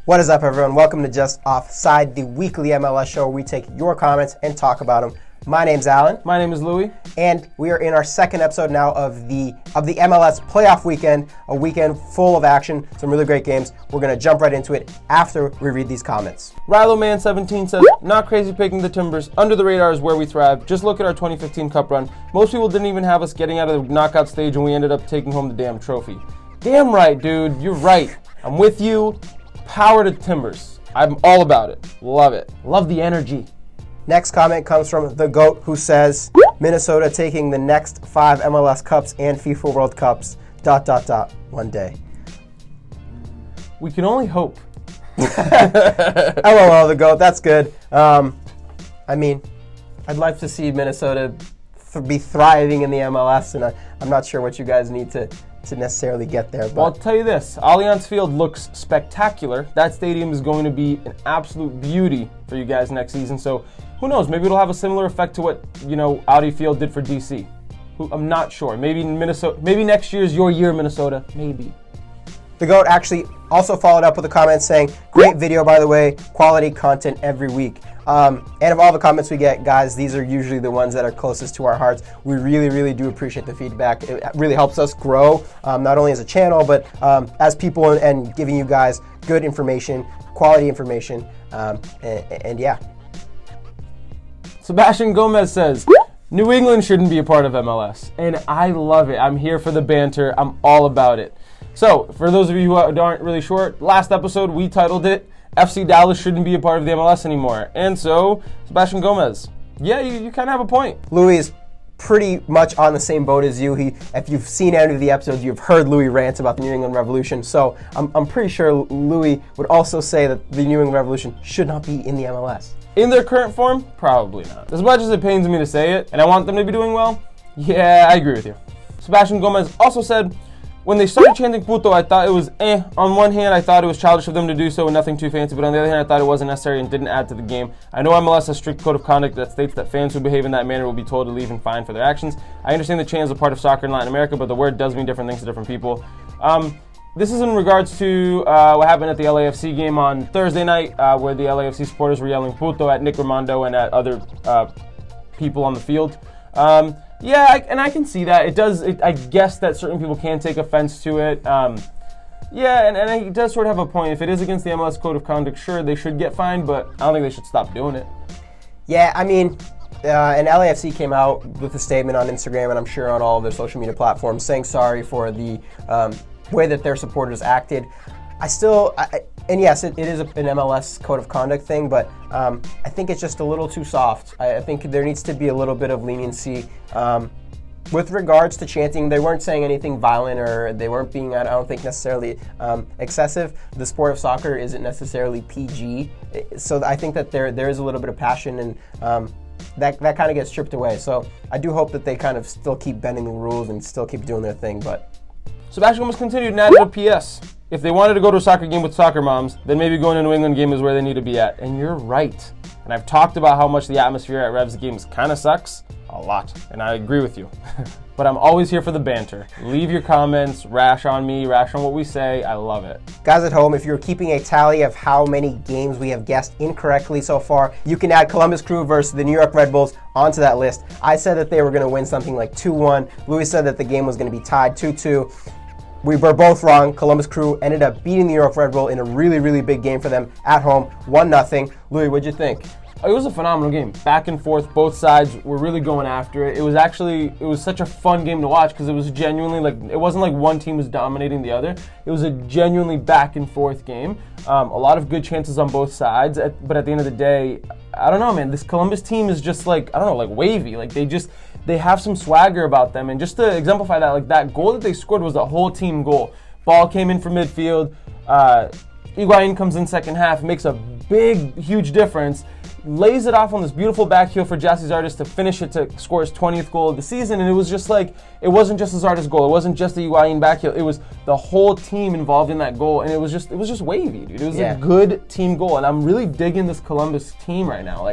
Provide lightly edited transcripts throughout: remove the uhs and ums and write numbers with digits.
What is up, everyone? Welcome to Just Offside, the weekly MLS show where we take your comments and talk about them. My name's Alan. My name is Louis. And we are in our second episode now of the MLS Playoff weekend, a weekend full of action, some really great games. We're going to jump right into it after we read these comments. RiloMan17 says, not crazy picking the Timbers. Under the radar is where we thrive. Just look at our 2015 Cup run. Most people didn't even have us getting out of the knockout stage and we ended up taking home the damn trophy. Damn right, dude. You're right. I'm with you. Power to Timbers. I'm all about it. Love it. Love the energy. Next comment comes from the GOAT, who says, Minnesota taking the next 5 MLS Cups and FIFA World Cups, ... one day. We can only hope. LOL, the GOAT. That's good. I mean, I'd like to see Minnesota be thriving in the MLS, and I'm not sure what you guys need to necessarily get there. But well, I'll tell you this, Allianz Field looks spectacular. That stadium is going to be an absolute beauty for you guys next season. So who knows, maybe it'll have a similar effect to what, Audi Field did for DC. I'm not sure. Maybe Minnesota, maybe next year's your year, Minnesota. Maybe. The GOAT actually also followed up with a comment saying, great video, by the way, quality content every week. And of all the comments we get, guys, these are usually the ones that are closest to our hearts. We really, really do appreciate the feedback. It really helps us grow, not only as a channel, but as people and giving you guys good information, quality information, and yeah. Sebastian Gomez says, New England shouldn't be a part of MLS. And I love it. I'm here for the banter. I'm all about it. So, for those of you who aren't really sure, last episode we titled it, FC Dallas shouldn't be a part of the MLS anymore. And so, Sebastian Gomez, yeah, you kind of have a point. Louis is pretty much on the same boat as you. If you've seen any of the episodes, you've heard Louis rant about the New England Revolution. So I'm pretty sure Louis would also say that the New England Revolution should not be in the MLS. In their current form, probably not. As much as it pains me to say it, and I want them to be doing well, yeah, I agree with you. Sebastian Gomez also said, when they started chanting puto, I thought it was On one hand, I thought it was childish of them to do so and nothing too fancy, but on the other hand, I thought it wasn't necessary and didn't add to the game. I know MLS has a strict code of conduct that states that fans who behave in that manner will be told to leave and fined for their actions. I understand the chant is a part of soccer in Latin America, but the word does mean different things to different people. This is in regards to what happened at the LAFC game on Thursday night, where the LAFC supporters were yelling puto at Nick Rimando and at other people on the field. Yeah, and I can see that. I guess that certain people can take offense to it. Yeah, and it does sort of have a point. If it is against the MLS Code of Conduct, sure, they should get fined, but I don't think they should stop doing it. Yeah, I mean, and LAFC came out with a statement on Instagram, and I'm sure on all of their social media platforms, saying sorry for the way that their supporters acted. And yes, it is an MLS Code of Conduct thing, but I think it's just a little too soft. I think there needs to be a little bit of leniency. With regards to chanting, they weren't saying anything violent or they weren't being, I don't think, necessarily excessive. The sport of soccer isn't necessarily PG, so I think that there is a little bit of passion, and that kind of gets stripped away. So I do hope that they kind of still keep bending the rules and still keep doing their thing. But Sebastian Gomez continued and added a PS. If they wanted to go to a soccer game with soccer moms, then maybe going to a New England game is where they need to be at. And you're right. And I've talked about how much the atmosphere at Revs games kind of sucks. A lot. And I agree with you. But I'm always here for the banter. Leave your comments, rash on me, rash on what we say. I love it. Guys at home, if you're keeping a tally of how many games we have guessed incorrectly so far, you can add Columbus Crew versus the New York Red Bulls onto that list. I said that they were going to win something like 2-1. Louis said that the game was going to be tied 2-2. We were both wrong. Columbus Crew ended up beating the New York Red Bull in a really, really big game for them at home, 1-0. Louis, what'd you think? It was a phenomenal game. Back and forth, both sides were really going after it. It was such a fun game to watch because it was genuinely it wasn't like one team was dominating the other. It was a genuinely back and forth game. A lot of good chances on both sides, but at the end of the day, I don't know, man. This Columbus team is just wavy. They have some swagger about them. And just to exemplify that, that goal that they scored was a whole team goal. Ball came in from midfield. Higuain comes in second half, makes a big, huge difference. Lays it off on this beautiful back heel for Gyasi Zardes to finish it to score his 20th goal of the season. And it was just it wasn't just a Zardes goal. It wasn't just the Higuain back heel. It was the whole team involved in that goal. And it was just wavy, dude. It was a good team goal. And I'm really digging this Columbus team right now.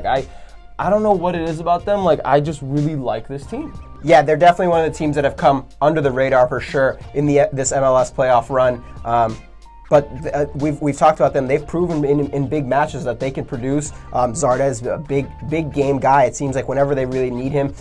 I don't know what it is about them. I just really like this team. Yeah, they're definitely one of the teams that have come under the radar for sure in this MLS playoff run. But we've talked about them. They've proven in big matches that they can produce. Zardes is a big game guy. It seems like whenever they really need him,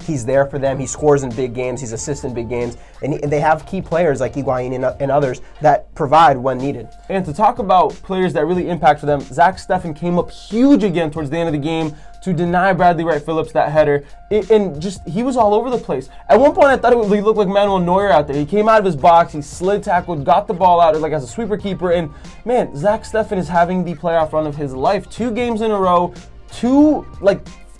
he's there for them. He scores in big games. He's assists in big games. And they have key players like Higuain and others that provide when needed. And to talk about players that really impact for them, Zach Steffen came up huge again towards the end of the game to deny Bradley Wright Phillips that header. He was all over the place. At one point, I thought he looked like Manuel Neuer out there. He came out of his box, he slid tackled, got the ball out like as a sweeper keeper, and man, Zach Steffen is having the playoff run of his life. 2 games in a row, 2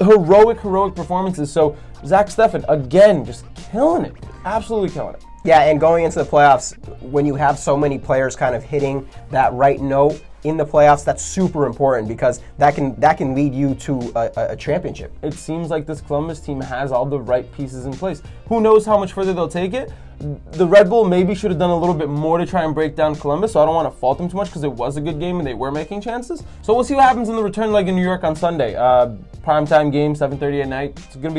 heroic performances. So Zach Steffen, again, just killing it. Absolutely killing it. Yeah, and going into the playoffs, when you have so many players kind of hitting that right note in the playoffs, that's super important because that can lead you to a championship. It seems like this Columbus team has all the right pieces in place. Who knows how much further they'll take it? The Red Bull maybe should have done a little bit more to try and break down Columbus, so I don't want to fault them too much because it was a good game and they were making chances. So we'll see what happens in the return leg in New York on Sunday. Primetime game, 7:30 at night. It's gonna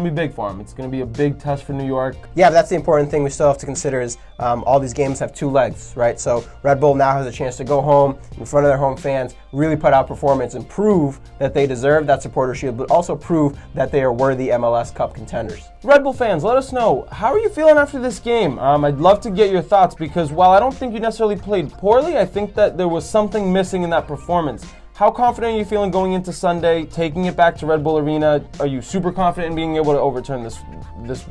be big for them. It's gonna be a big test for New York. Yeah, but that's the important thing we still have to consider is all these games have 2 legs, right? So Red Bull now has a chance to go home in front of their home fans, really put out performance and prove that they deserve that supporter shield, but also prove that they are worthy MLS Cup contenders. Red Bull fans, let us know, how are you feeling after this game? I'd love to get your thoughts because while I don't think you necessarily played poorly, I think that there was something missing in that performance. How confident are you feeling going into Sunday, taking it back to Red Bull Arena? Are you super confident in being able to overturn this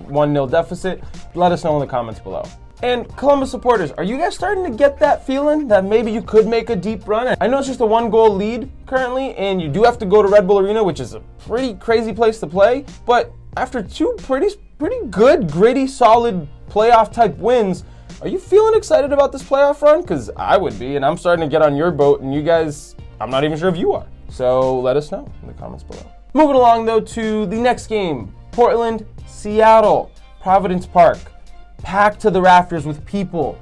1-0 deficit? Let us know in the comments below. And Columbus supporters, are you guys starting to get that feeling that maybe you could make a deep run? I know it's just a 1-goal lead currently, and you do have to go to Red Bull Arena, which is a pretty crazy place to play. But after 2 pretty good, gritty, solid playoff-type wins, are you feeling excited about this playoff run? Because I would be, and I'm starting to get on your boat, and you guys, I'm not even sure if you are. So let us know in the comments below. Moving along, though, to the next game. Portland, Seattle, Providence Park. Packed to the rafters with people,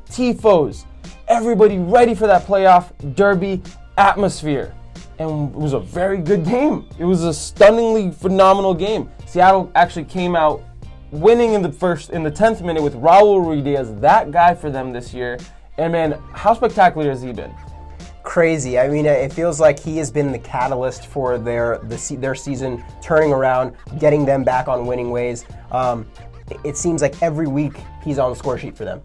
tifos, everybody ready for that playoff derby atmosphere. And it was a very good game. It was a stunningly phenomenal game. Seattle actually came out winning in the 10th minute with Raul Ruidiaz, that guy for them this year. And man, how spectacular has he been? Crazy. I mean, it feels like he has been the catalyst for their season turning around, getting them back on winning ways. It seems like every week he's on the score sheet for them.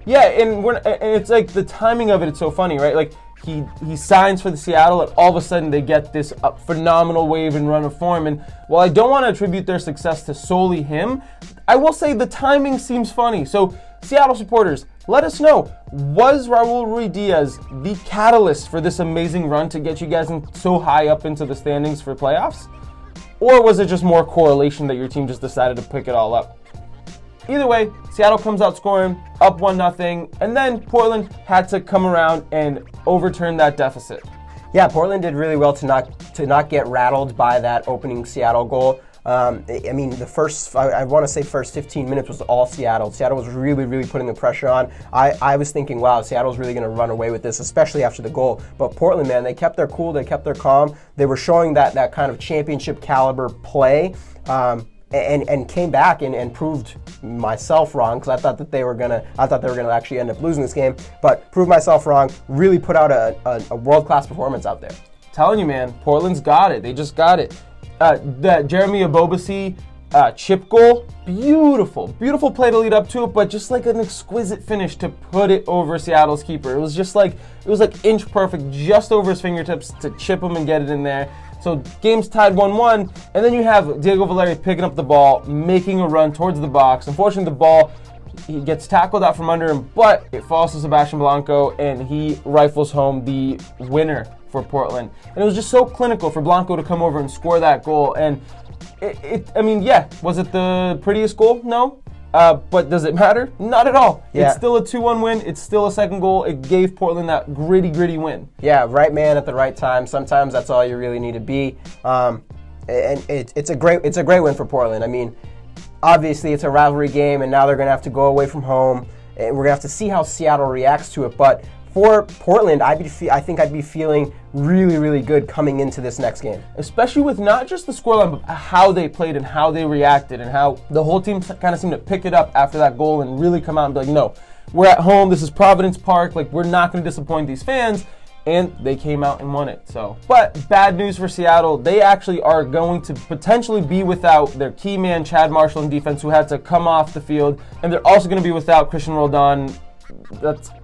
Yeah, and it's like the timing of it, it's so funny, right? Like he signs for the Seattle, and all of a sudden they get this phenomenal wave and run of form. And while I don't want to attribute their success to solely him, I will say the timing seems funny. So Seattle supporters, let us know, was Raul Ruidiaz the catalyst for this amazing run to get you guys so high up into the standings for playoffs? Or was it just more correlation that your team just decided to pick it all up? Either way, Seattle comes out scoring, up 1-0, and then Portland had to come around and overturn that deficit. Yeah, Portland did really well to not get rattled by that opening Seattle goal. I mean, I want to say first 15 minutes was all Seattle. Seattle was really putting the pressure on. I was thinking, wow, Seattle's really going to run away with this, especially after the goal. But Portland, man, they kept their cool, they kept their calm. They were showing that kind of championship caliber play. And came back and proved myself wrong because I thought they were gonna actually end up losing this game, but proved myself wrong. Really put out a world-class performance out there. Telling you, man, Portland's got it. They just got it. That Jeremy Abobasi chip goal, beautiful play to lead up to it, but just like an exquisite finish to put it over Seattle's keeper. It was like inch perfect, just over his fingertips to chip him and get it in there. So game's tied 1-1, and then you have Diego Valeri picking up the ball, making a run towards the box. Unfortunately, the ball, he gets tackled out from under him, but it falls to Sebastian Blanco, and he rifles home the winner for Portland. And it was just so clinical for Blanco to come over and score that goal. And I mean, yeah, was it the prettiest goal? No. But does it matter? Not at all. Yeah. It's still a 2-1 win. It's still a second goal. It gave Portland that gritty win. Yeah, right man at the right time. Sometimes that's all you really need to be. And it's a great win for Portland. I mean, obviously it's a rivalry game, and now they're going to have to go away from home, and we're going to have to see how Seattle reacts to it. But for Portland, I think I'd be feeling really good coming into this next game. Especially with not just the scoreline, but how they played and how they reacted and how the whole team kind of seemed to pick it up after that goal and really come out and be like, no, we're at home. This is Providence Park. Like, we're not going to disappoint these fans. And they came out and won it. So, but bad news for Seattle. They actually are going to potentially be without their key man, Chad Marshall, in defense, who had to come off the field. And they're also going to be without Christian Roldan.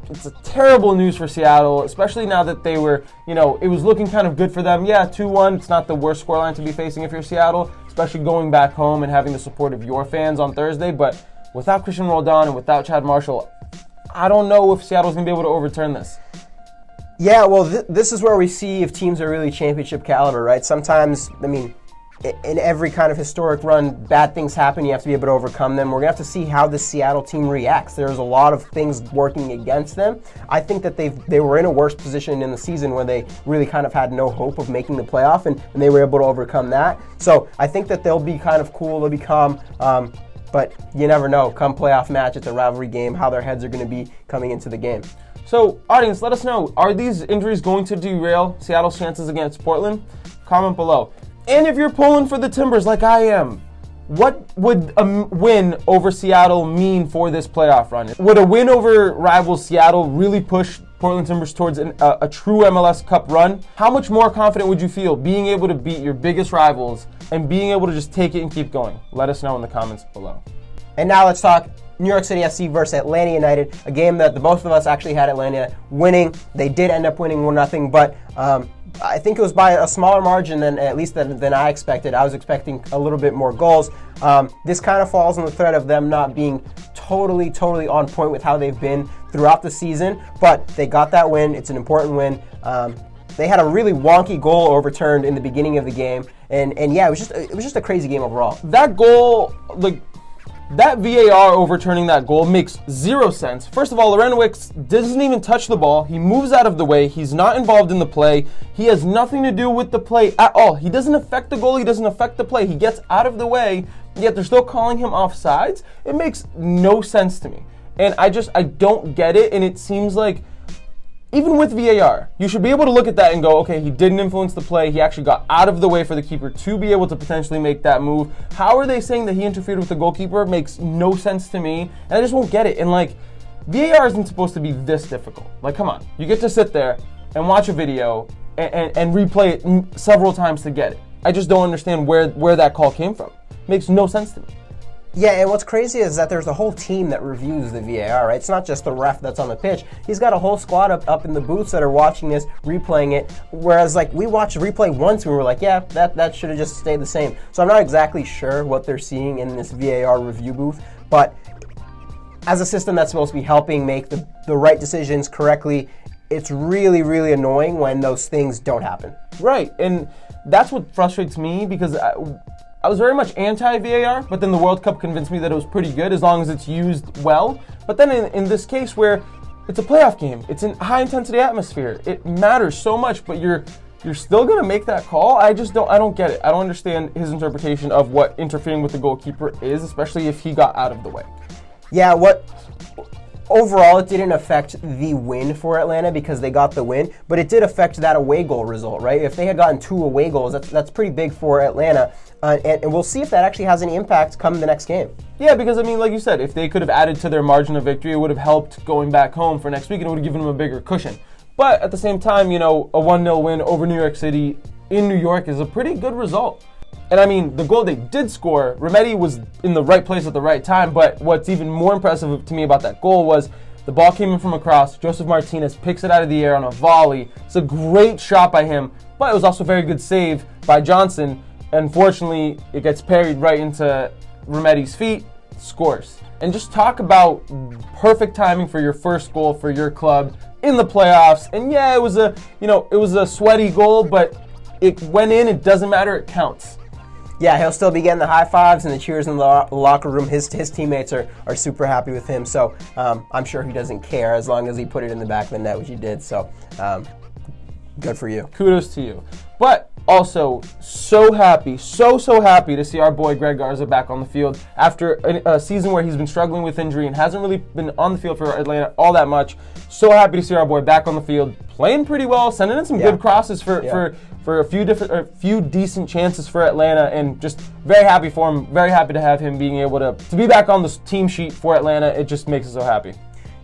It's a terrible news for Seattle, especially now that they were, it was looking kind of good for them. Yeah, 2-1. It's not the worst scoreline to be facing if you're Seattle, especially going back home and having the support of your fans on Thursday. But without Christian Roldan and without Chad Marshall, I don't know if Seattle's going to be able to overturn this. Yeah, well, this is where we see if teams are really championship caliber, right? Sometimes, in every kind of historic run, bad things happen. You have to be able to overcome them. We're going to have to see how the Seattle team reacts. There's a lot of things working against them. I think that they were in a worse position in the season where they really kind of had no hope of making the playoff, and they were able to overcome that. So I think that they'll be kind of cool. They'll be calm. But you never know. Come playoff match, it's a rivalry game, how their heads are going to be coming into the game. So, audience, let us know, are these injuries going to derail Seattle's chances against Portland? Comment below. And if you're pulling for the Timbers like I am, what would a win over Seattle mean for this playoff run? Would a win over rival Seattle really push Portland Timbers towards a true MLS Cup run? How much more confident would you feel being able to beat your biggest rivals and being able to just take it and keep going? Let us know in the comments below. And now let's talk New York City FC versus Atlanta United, a game that the both of us actually had Atlanta winning. They did end up winning 1-0, but I think it was by a smaller margin than I expected. I was expecting a little bit more goals. This kind of falls on the thread of them not being totally on point with how they've been throughout the season, but they got that win. It's an important win. They had a really wonky goal overturned in the beginning of the game, and yeah, it was just a crazy game overall. That goal, that VAR overturning that goal makes zero sense. First of all, Lorenowicz doesn't even touch the ball. He moves out of the way. He's not involved in the play. He has nothing to do with the play at all. He doesn't affect the goal. He doesn't affect the play. He gets out of the way, yet they're still calling him offsides. It makes no sense to me. And I don't get it, and it seems like even with VAR, you should be able to look at that and go, okay, he didn't influence the play. He actually got out of the way for the keeper to be able to potentially make that move. How are they saying that he interfered with the goalkeeper? It makes no sense to me, and I just won't get it. And VAR isn't supposed to be this difficult. Come on. You get to sit there and watch a video and replay it several times to get it. I just don't understand where that call came from. It makes no sense to me. Yeah, and what's crazy is that there's a whole team that reviews the VAR, right? It's not just the ref that's on the pitch. He's got a whole squad up in the booths that are watching this, replaying it, whereas we watched the replay once and we were like, yeah, that should have just stayed the same. So I'm not exactly sure what they're seeing in this VAR review booth, but as a system that's supposed to be helping make the right decisions correctly, it's really, really annoying when those things don't happen. Right, and that's what frustrates me because I was very much anti-VAR, but then the World Cup convinced me that it was pretty good as long as it's used well. But then in this case where it's a playoff game, it's in high-intensity atmosphere, it matters so much, but you're still going to make that call? I don't get it. I don't understand his interpretation of what interfering with the goalkeeper is, especially if he got out of the way. Yeah, overall, it didn't affect the win for Atlanta because they got the win, but it did affect that away goal result, right? If they had gotten 2 away goals, that's pretty big for Atlanta, and we'll see if that actually has any impact come the next game. Yeah, because, like you said, if they could have added to their margin of victory, it would have helped going back home for next week, and it would have given them a bigger cushion. But at the same time, a 1-0 win over New York City in New York is a pretty good result. And the goal they did score, Remedi was in the right place at the right time, but what's even more impressive to me about that goal was the ball came in from across, Joseph Martinez picks it out of the air on a volley. It's a great shot by him, but it was also a very good save by Johnson. Unfortunately, it gets parried right into Remedi's feet, scores. And just talk about perfect timing for your first goal for your club in the playoffs. And yeah, it was a sweaty goal, but it went in, it doesn't matter, it counts. Yeah, he'll still be getting the high fives and the cheers in the locker room. His teammates are super happy with him, so I'm sure he doesn't care as long as he put it in the back of the net, which he did. So good for you. Kudos to you. But also, so happy to see our boy Greg Garza back on the field after a season where he's been struggling with injury and hasn't really been on the field for Atlanta all that much. So happy to see our boy back on the field, playing pretty well, sending in some good crosses for a few decent chances for Atlanta, and just very happy for him. Very happy to have him being able to be back on the team sheet for Atlanta. It just makes us so happy.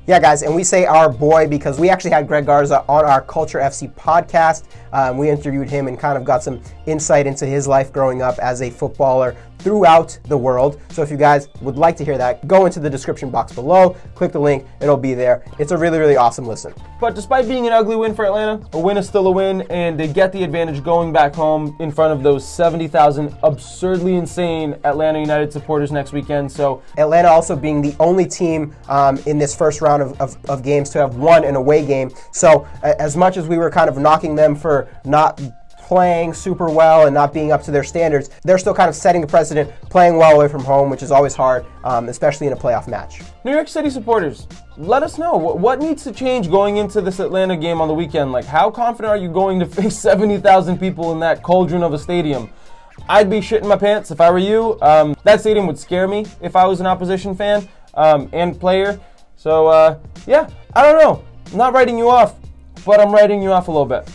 Yeah, guys, and we say our boy because we actually had Greg Garza on our Culture FC podcast. We interviewed him and kind of got some insight into his life growing up as a footballer throughout the world. So if you guys would like to hear that, go into the description box below, click the link, it'll be there. It's a really, really awesome listen. But despite being an ugly win for Atlanta, a win is still a win, and they get the advantage going back home in front of those 70,000 absurdly insane Atlanta United supporters next weekend. So Atlanta also being the only team in this first round of games to have won an away game. So as much as we were kind of knocking them for not playing super well and not being up to their standards, they're still kind of setting a precedent, playing well away from home, which is always hard, especially in a playoff match. New York City supporters, let us know what needs to change going into this Atlanta game on the weekend. Like, how confident are you going to face 70,000 people in that cauldron of a stadium? I'd be shitting my pants if I were you. That stadium would scare me if I was an opposition fan and player. So, yeah, I don't know. I'm not writing you off, but I'm writing you off a little bit.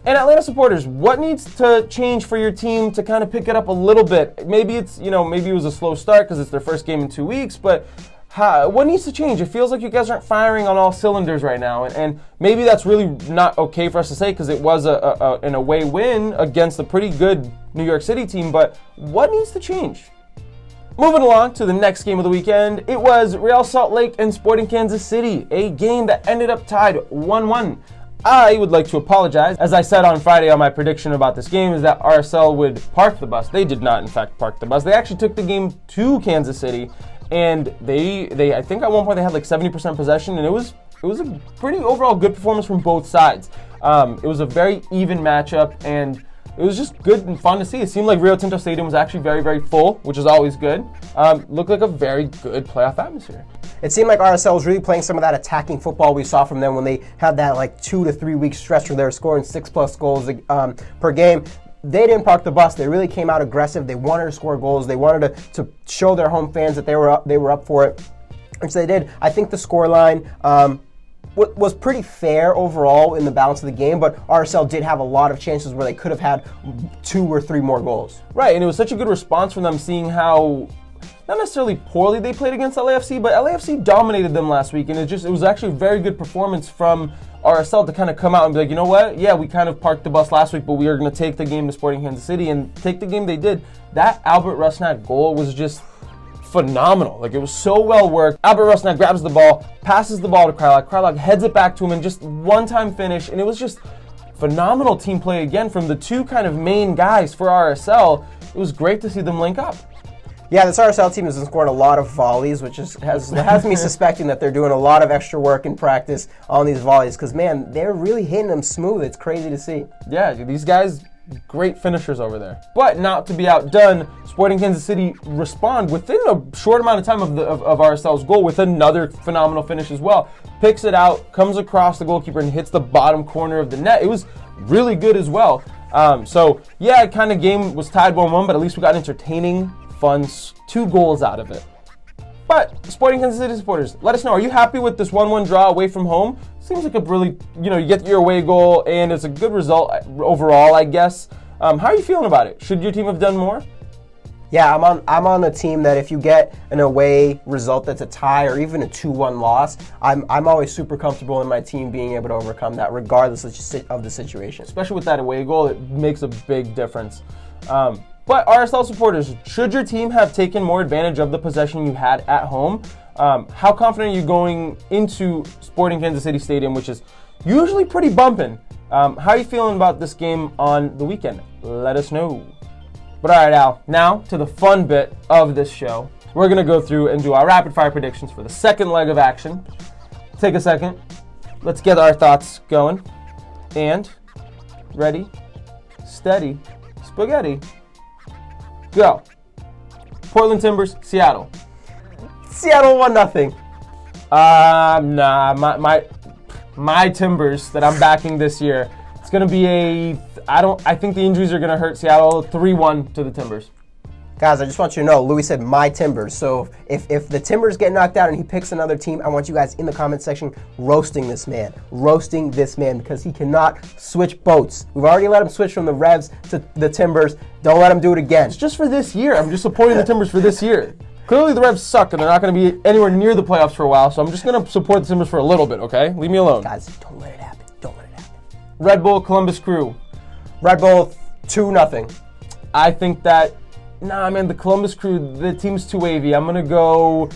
And Atlanta supporters, what needs to change for your team to kind of pick it up a little bit? Maybe it's, maybe it was a slow start because it's their first game in 2 weeks, but what needs to change? It feels like you guys aren't firing on all cylinders right now, and maybe that's really not okay for us to say because it was an away win against a pretty good New York City team, but what needs to change? Moving along to the next game of the weekend, it was Real Salt Lake and Sporting Kansas City, a game that ended up tied 1-1. I would like to apologize. As I said on Friday on my prediction about this game is that RSL would park the bus. They did not, in fact, park the bus. They actually took the game to Kansas City, and they I think at one point they had like 70% possession, and it was a pretty overall good performance from both sides. It was a very even matchup, and it was just good and fun to see. It seemed like Rio Tinto Stadium was actually very, very full, which is always good. Looked like a very good playoff atmosphere. It seemed like RSL was really playing some of that attacking football we saw from them when they had that like 2 to 3 week stretch where they were scoring 6+ goals per game. They didn't park the bus. They really came out aggressive. They wanted to score goals. They wanted to show their home fans that they were up for it, which they did. I think the scoreline was pretty fair overall in the balance of the game, but RSL did have a lot of chances where they could have had 2 or 3 more goals. Right, and it was such a good response from them seeing how not necessarily poorly they played against LAFC, but LAFC dominated them last week, and it was actually a very good performance from RSL to kind of come out and be like, you know what? Yeah, we kind of parked the bus last week, but we are going to take the game to Sporting Kansas City, and take the game they did. That Albert Rusnak goal was just phenomenal. Like, it was so well worked. Albert Rusnak grabs the ball, passes the ball to Krylak. Krylak heads it back to him, and just one-time finish, and it was just phenomenal team play again from the two kind of main guys for RSL. It was great to see them link up. Yeah, this RSL team has been scoring a lot of volleys, which has me suspecting that they're doing a lot of extra work in practice on these volleys because, man, they're really hitting them smooth. It's crazy to see. Yeah, these guys, great finishers over there. But not to be outdone, Sporting Kansas City respond within a short amount of time of RSL's goal with another phenomenal finish as well. Picks it out, comes across the goalkeeper, and hits the bottom corner of the net. It was really good as well. So, yeah, kind of game was tied 1-1, but at least we got entertaining, fun 2 goals out of it. But Sporting Kansas City supporters, let us know, are you happy with this 1-1 draw away from home? Seems like a really, you get your away goal and it's a good result overall, I guess. How are you feeling about it? Should your team have done more? Yeah, I'm on the team that if you get an away result that's a tie or even a 2-1 loss, I'm always super comfortable in my team being able to overcome that regardless of the situation. Especially with that away goal, it makes a big difference. But RSL supporters, should your team have taken more advantage of the possession you had at home? How confident are you going into Sporting Kansas City Stadium, which is usually pretty bumping? How are you feeling about this game on the weekend? Let us know. But all right, Al, now to the fun bit of this show. We're going to go through and do our rapid fire predictions for the second leg of action. Take a second. Let's get our thoughts going. And ready, steady, spaghetti. Go. Portland Timbers, Seattle. Seattle 1-0. Nah, my Timbers that I'm backing this year. It's gonna be I think the injuries are gonna hurt Seattle. 3-1 to the Timbers. Guys, I just want you to know, Louis said my Timbers. So if the Timbers get knocked out and he picks another team, I want you guys in the comment section roasting this man because he cannot switch boats. We've already let him switch from the Revs to the Timbers. Don't let him do it again. It's just for this year. I'm just supporting the Timbers for this year. Clearly the Revs suck, and they're not going to be anywhere near the playoffs for a while, so I'm just going to support the Timbers for a little bit, okay? Leave me alone. Guys, don't let it happen. Don't let it happen. Red Bull, Columbus Crew. Red Bull, 2-0. I think that, the Columbus Crew, the team's too wavy. I'm going to go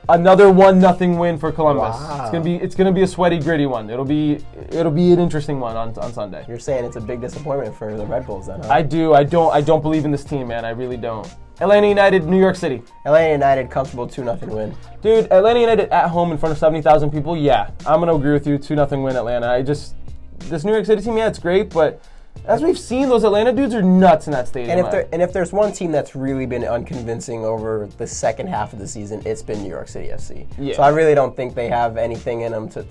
another 1-0 win for Columbus. Wow. It's gonna be a sweaty, gritty one. It'll be an interesting one on Sunday. You're saying it's a big disappointment for the Red Bulls then, huh? I do. I don't believe in this team, man. I really don't. Atlanta United, New York City. Atlanta United, comfortable 2-0 win. Dude, Atlanta United at home in front of 70,000 people, yeah. I'm going to agree with you, 2-0 win Atlanta. This New York City team, yeah, it's great, but as we've seen, those Atlanta dudes are nuts in that stadium. And if there's one team that's really been unconvincing over the second half of the season, it's been New York City FC. Yeah. So I really don't think they have anything in them to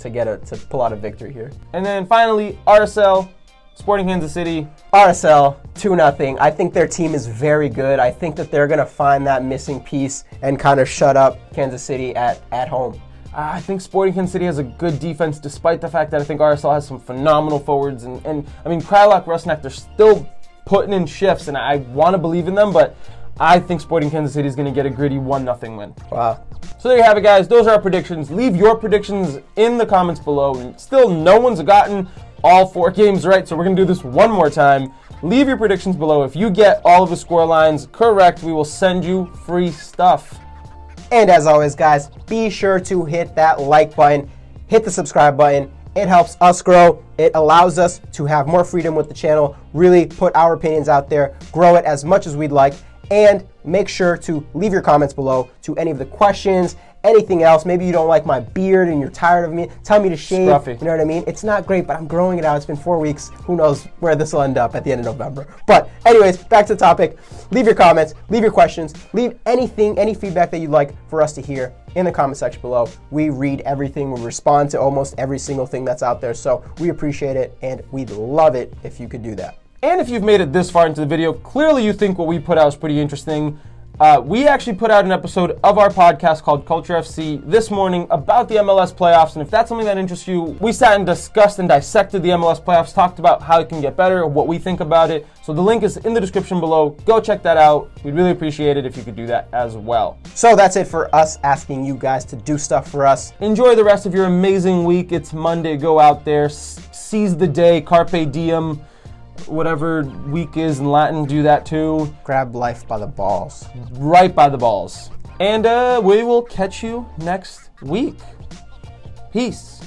pull out a victory here. And then finally, RSL, Sporting Kansas City. RSL, 2-0. I think their team is very good. I think that they're going to find that missing piece and kind of shut up Kansas City at home. I think Sporting Kansas City has a good defense, despite the fact that I think RSL has some phenomenal forwards. And Krylak, Rusnak, they're still putting in shifts, and I want to believe in them, but I think Sporting Kansas City is going to get a gritty 1-0 win. Wow. So there you have it, guys. Those are our predictions. Leave your predictions in the comments below. And still, no one's gotten all 4 games right, so we're going to do this one more time. Leave your predictions below. If you get all of the score lines correct, we will send you free stuff. And as always, guys, be sure to hit that like button, hit the subscribe button. It helps us grow. It allows us to have more freedom with the channel, really put our opinions out there, grow it as much as we'd like, and make sure to leave your comments below to any of the questions, anything else. Maybe you don't like my beard and you're tired of me. Tell me to shave. Scruffy. You know what I mean? It's not great, but I'm growing it out. It's been 4 weeks. Who knows where this will end up at the end of November. But anyways, back to the topic. Leave your comments, leave your questions, leave anything, any feedback that you'd like for us to hear in the comment section below. We read everything. We respond to almost every single thing that's out there. So we appreciate it, and we'd love it if you could do that. And if you've made it this far into the video, clearly you think what we put out is pretty interesting. We actually put out an episode of our podcast called Culture FC this morning about the MLS playoffs, and if that's something that interests you, we sat and discussed and dissected the MLS playoffs, talked about how it can get better, what we think about it. So the link is in the description below. Go check that out. We'd really appreciate it if you could do that as well. So that's it for us asking you guys to do stuff for us. Enjoy the rest of your amazing week. It's Monday. Go out there, seize the day, carpe diem. Whatever week is in Latin, do that too. Grab life by the balls. Right by the balls. And we will catch you next week. Peace.